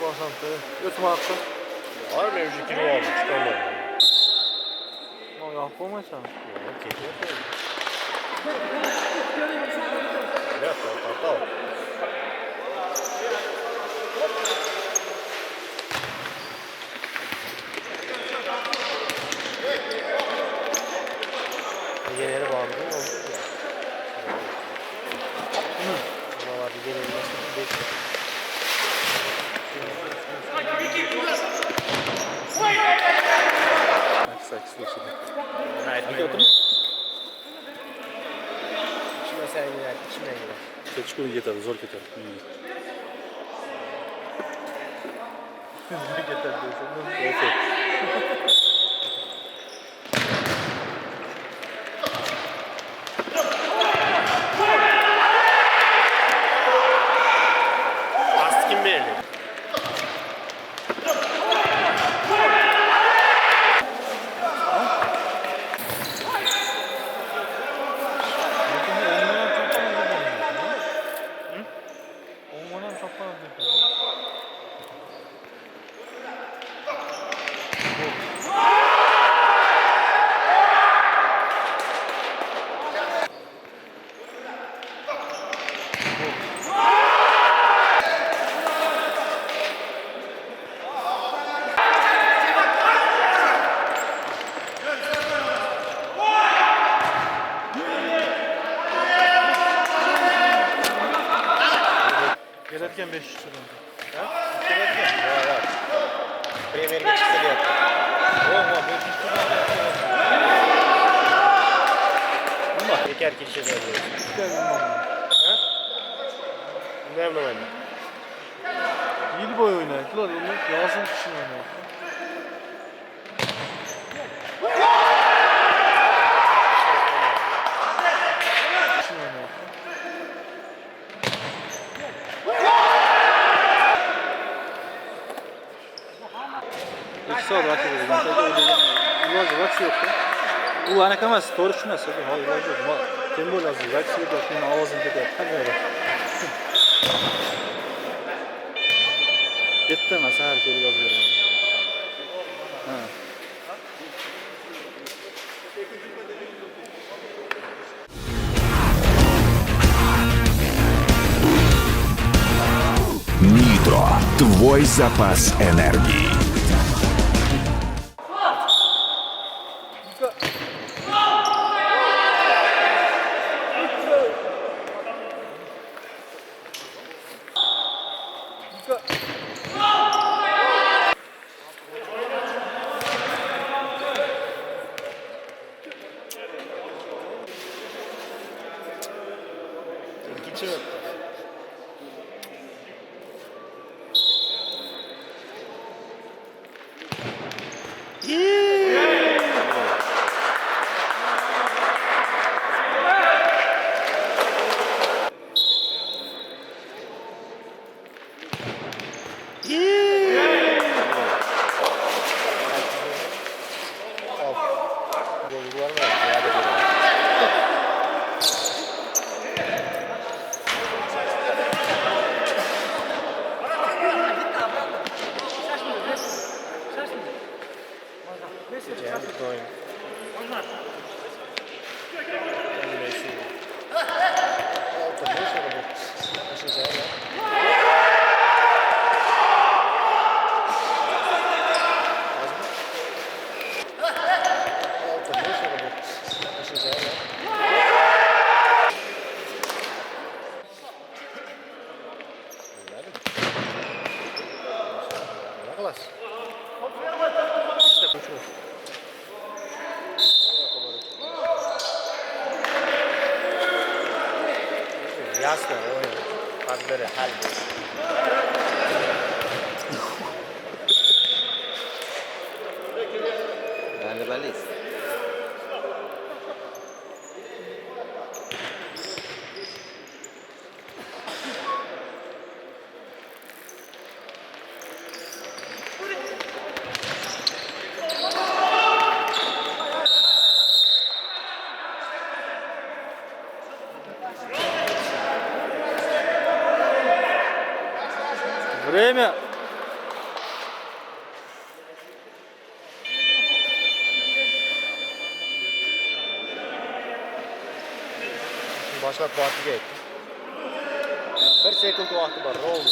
Basantı. Ötme hakkı. Var mı evci kilo aldı çıkarlar. Ama yapılmaysan. Yok keyif yok. Evet tamam. Diğerleri bağlı değil mi? Oldu ya. Valla diğerleri nasıl bekliyor. İçime sen gider, içimden gider. Keçkuru yeter, zor yeter. Ne getir diyorsun? Evet. Askin belli. Olmadan çok fazla Gelirken 5 lira. Var. Premier Lig çıktı yaptı. Oha 5 lira. Ama teker kirişe söylüyoruz. Ne yapayım ben? Yıl boyu oynadılar. Onu yazın kışın oynadılar. Kışın oynadılar. İkisi oldu rakip edildi. Yıllarca rakip yoktu. Bu anakamaz. Doğru şuna söylüyor. Hayır yıllarca oldu. Tembo lazım. Rakip yoktu. Benim avazım dedi. Hadi öyle. Gitti nasıl her şeyi gaz veriyor. Ha. Нитро. Твой запас энергии. İkinci mi? Jasno, ovo je. Pak bere, hajde. Yani belli. Время Başlat Batı'ya gitti. 1 sekund vakti var. Rovno.